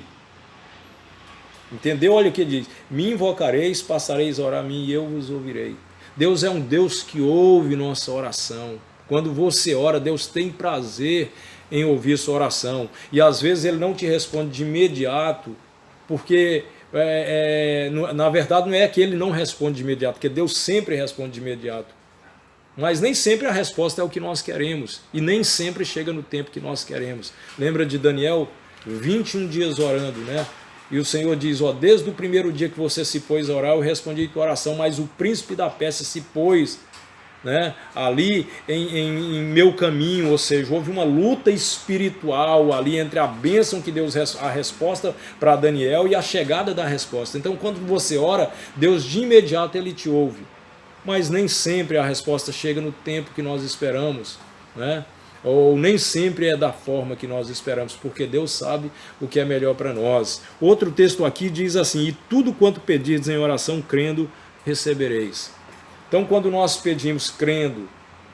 Entendeu? Olha o que diz: me invocareis, passareis a orar a mim, e eu vos ouvirei. Deus é um Deus que ouve nossa oração. Quando você ora, Deus tem prazer em ouvir sua oração. E às vezes Ele não te responde de imediato, porque na verdade não é que Ele não responde de imediato, porque Deus sempre responde de imediato. Mas nem sempre a resposta é o que nós queremos, e nem sempre chega no tempo que nós queremos. Lembra de Daniel? 21 dias orando, né? E o Senhor diz, ó, desde o primeiro dia que você se pôs a orar, eu respondi a tua oração, mas o príncipe da Pérsia se pôs, né, ali em meu caminho, ou seja, houve uma luta espiritual ali entre a bênção que Deus, a resposta para Daniel, e a chegada da resposta. Então, quando você ora, Deus de imediato Ele te ouve, mas nem sempre a resposta chega no tempo que nós esperamos, né? Ou nem sempre é da forma que nós esperamos, porque Deus sabe o que é melhor para nós. Outro texto aqui diz assim: e tudo quanto pedirdes em oração, crendo, recebereis. Então, quando nós pedimos crendo,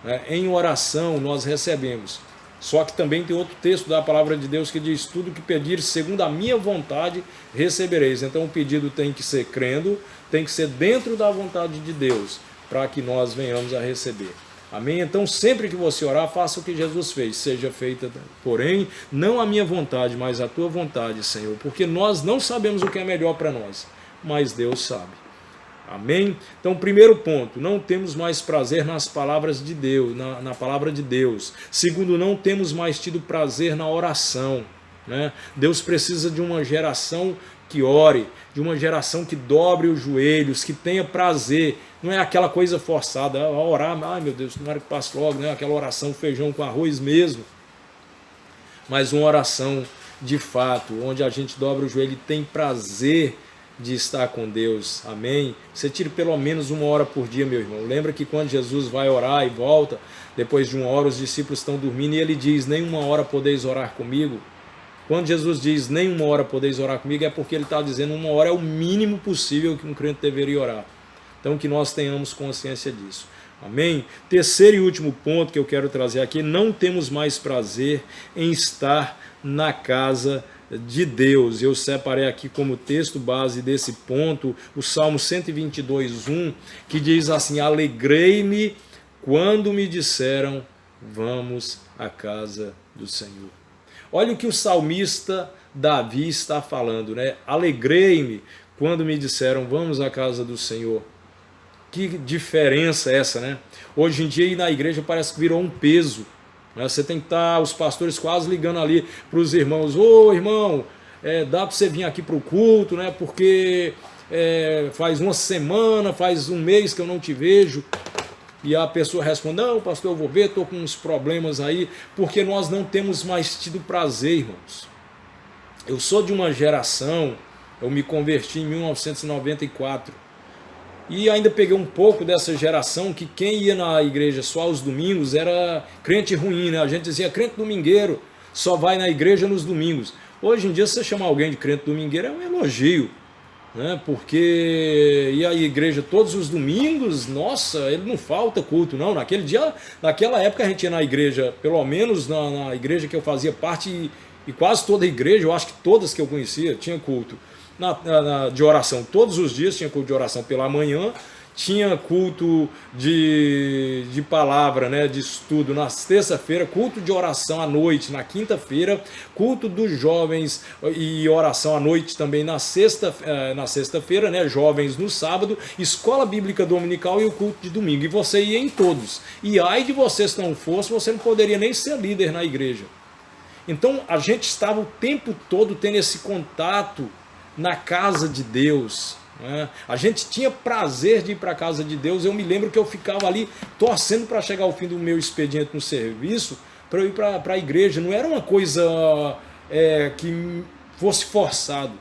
né, em oração, nós recebemos. Só que também tem outro texto da palavra de Deus que diz: tudo que pedires segundo a minha vontade, recebereis. Então, o pedido tem que ser crendo, tem que ser dentro da vontade de Deus, para que nós venhamos a receber. Amém? Então, sempre que você orar, faça o que Jesus fez, seja feita, porém, não a minha vontade, mas a tua vontade, Senhor, porque nós não sabemos o que é melhor para nós, mas Deus sabe. Amém? Então, primeiro ponto, não temos mais prazer nas palavras de Deus, na palavra de Deus. Segundo, não temos mais tido prazer na oração, né? Deus precisa de uma geração que ore, de uma geração que dobre os joelhos, que tenha prazer. Não é aquela coisa forçada, a orar, ai meu Deus, tomara que passe logo, né? Aquela oração feijão com arroz mesmo. Mas uma oração de fato, onde a gente dobra o joelho e tem prazer de estar com Deus. Amém? Você tire pelo menos 1 hora por dia, meu irmão. Lembra que quando Jesus vai orar e volta, depois de 1 hora os discípulos estão dormindo e ele diz, nem 1 hora podeis orar comigo. Quando Jesus diz, nem 1 hora podeis orar comigo, é porque ele está dizendo 1 hora é o mínimo possível que um crente deveria orar. Então que nós tenhamos consciência disso. Amém? Terceiro e último ponto que eu quero trazer aqui, não temos mais prazer em estar na casa de Deus. Eu separei aqui como texto base desse ponto o Salmo 122:1, que diz assim: alegrei-me quando me disseram, vamos à casa do Senhor. Olha o que o salmista Davi está falando, né? Alegrei-me quando me disseram, vamos à casa do Senhor. Que diferença essa, né? Hoje em dia ir na igreja parece que virou um peso. Você tem que estar, os pastores quase ligando ali para os irmãos, ô irmão, dá para você vir aqui para o culto, né? Porque faz uma semana, faz um mês que eu não te vejo. E a pessoa responde, não pastor, eu vou ver, estou com uns problemas aí, porque nós não temos mais tido prazer, irmãos. Eu sou de uma geração, eu me converti em 1994, e ainda peguei um pouco dessa geração que quem ia na igreja só aos domingos era crente ruim, né? A gente dizia crente domingueiro, só vai na igreja nos domingos. Hoje em dia, se você chamar alguém de crente domingueiro, é um elogio, né? Porque ir à igreja todos os domingos, nossa, ele não falta culto, não. Naquele dia, naquela época a gente ia na igreja, pelo menos na igreja que eu fazia parte, e quase toda a igreja, eu acho que todas que eu conhecia, tinha culto de oração. Todos os dias tinha culto de oração pela manhã, tinha culto de palavra, né, de estudo na terça-feira, culto de oração à noite na quinta-feira, culto dos jovens e oração à noite também na sexta-feira, né, jovens no sábado, escola bíblica dominical e o culto de domingo. E você ia em todos. E ai de você se não fosse, você não poderia nem ser líder na igreja. Então a gente estava o tempo todo tendo esse contato na casa de Deus, né? A gente tinha prazer de ir para a casa de Deus. Eu me lembro que eu ficava ali torcendo para chegar ao fim do meu expediente no serviço para eu ir para a igreja. Não era uma coisa que fosse forçado.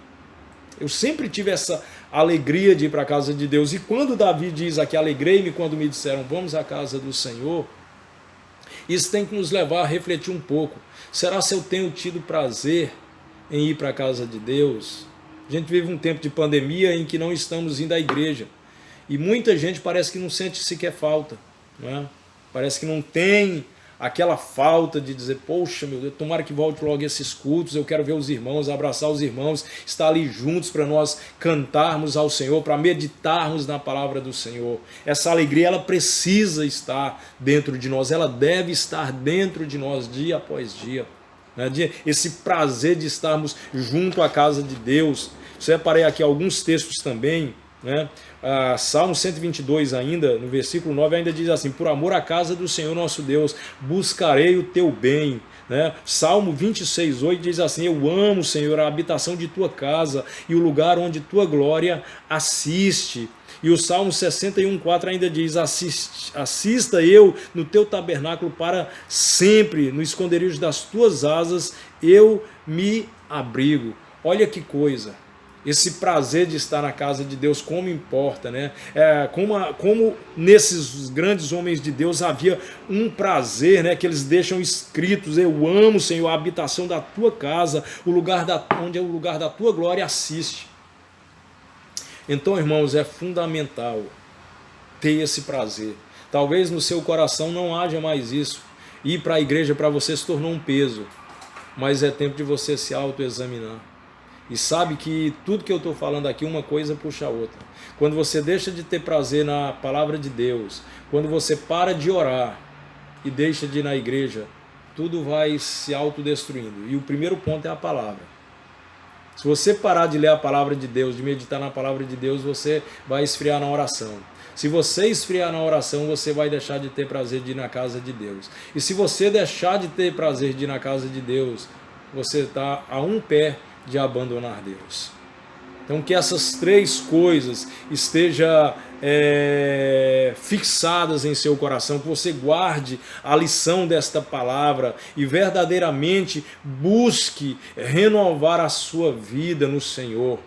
Eu sempre tive essa alegria de ir para a casa de Deus. E quando Davi diz aqui, alegrei-me quando me disseram, vamos à casa do Senhor, isso tem que nos levar a refletir um pouco. Será se eu tenho tido prazer em ir para a casa de Deus? A gente vive um tempo de pandemia em que não estamos indo à igreja. E muita gente parece que não sente sequer falta, né? Parece que não tem aquela falta de dizer, poxa, meu Deus, tomara que volte logo esses cultos, eu quero ver os irmãos, abraçar os irmãos, estar ali juntos para nós cantarmos ao Senhor, para meditarmos na palavra do Senhor. Essa alegria, ela precisa estar dentro de nós, ela deve estar dentro de nós dia após dia. Né? Esse prazer de estarmos junto à casa de Deus. Separei aqui alguns textos também, né? Salmo 122 ainda, no versículo 9 ainda diz assim, por amor à casa do Senhor nosso Deus, buscarei o teu bem, né? Salmo 26:8 diz assim, eu amo, Senhor, a habitação de tua casa e o lugar onde tua glória assiste. E o Salmo 61:4 ainda diz, assista eu no teu tabernáculo para sempre, no esconderijo das tuas asas eu me abrigo. Olha que coisa! Esse prazer de estar na casa de Deus, como importa, né? Como nesses grandes homens de Deus havia um prazer, né? Que eles deixam escritos, eu amo, Senhor, a habitação da tua casa, o lugar onde é o lugar da tua glória, assiste. Então, irmãos, é fundamental ter esse prazer. Talvez no seu coração não haja mais isso. Ir para a igreja para você se tornou um peso, mas é tempo de você se autoexaminar. E sabe que tudo que eu estou falando aqui, uma coisa puxa a outra. Quando você deixa de ter prazer na palavra de Deus, quando você para de orar e deixa de ir na igreja, tudo vai se autodestruindo. E o primeiro ponto é a palavra. Se você parar de ler a palavra de Deus, de meditar na palavra de Deus, você vai esfriar na oração. Se você esfriar na oração, você vai deixar de ter prazer de ir na casa de Deus. E se você deixar de ter prazer de ir na casa de Deus, você está a um pé de abandonar Deus. Então que essas três coisas estejam fixadas em seu coração, que você guarde a lição desta palavra e verdadeiramente busque renovar a sua vida no Senhor.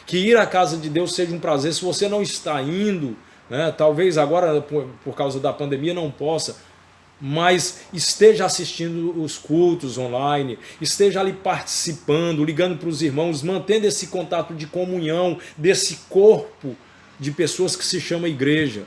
Que ir à casa de Deus seja um prazer. Se você não está indo, né, talvez agora por causa da pandemia não possa, mas esteja assistindo os cultos online, esteja ali participando, ligando para os irmãos, mantendo esse contato de comunhão, desse corpo de pessoas que se chama igreja,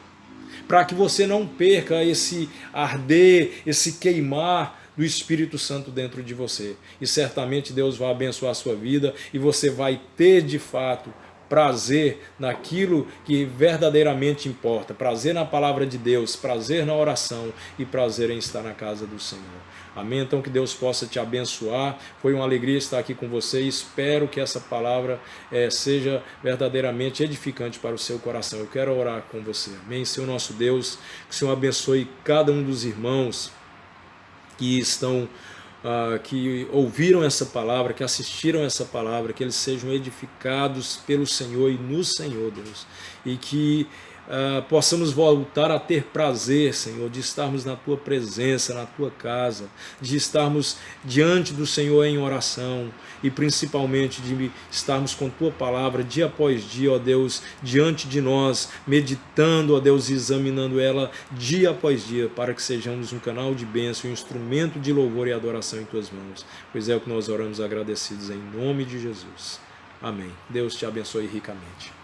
para que você não perca esse arder, esse queimar do Espírito Santo dentro de você. E certamente Deus vai abençoar a sua vida e você vai ter de fato prazer naquilo que verdadeiramente importa, prazer na palavra de Deus, prazer na oração e prazer em estar na casa do Senhor. Amém? Então que Deus possa te abençoar. Foi uma alegria estar aqui com você e espero que essa palavra seja verdadeiramente edificante para o seu coração. Eu quero orar com você. Amém? Senhor nosso Deus, que o Senhor abençoe cada um dos irmãos que estão que ouviram essa palavra, que assistiram essa palavra, que eles sejam edificados pelo Senhor e no Senhor, Deus, e que possamos voltar a ter prazer, Senhor, de estarmos na Tua presença, na Tua casa, de estarmos diante do Senhor em oração e principalmente de estarmos com Tua palavra dia após dia, ó Deus, diante de nós, meditando, ó Deus, e examinando ela dia após dia, para que sejamos um canal de bênção, um instrumento de louvor e adoração em Tuas mãos. Pois é o que nós oramos agradecidos em nome de Jesus. Amém. Deus te abençoe ricamente.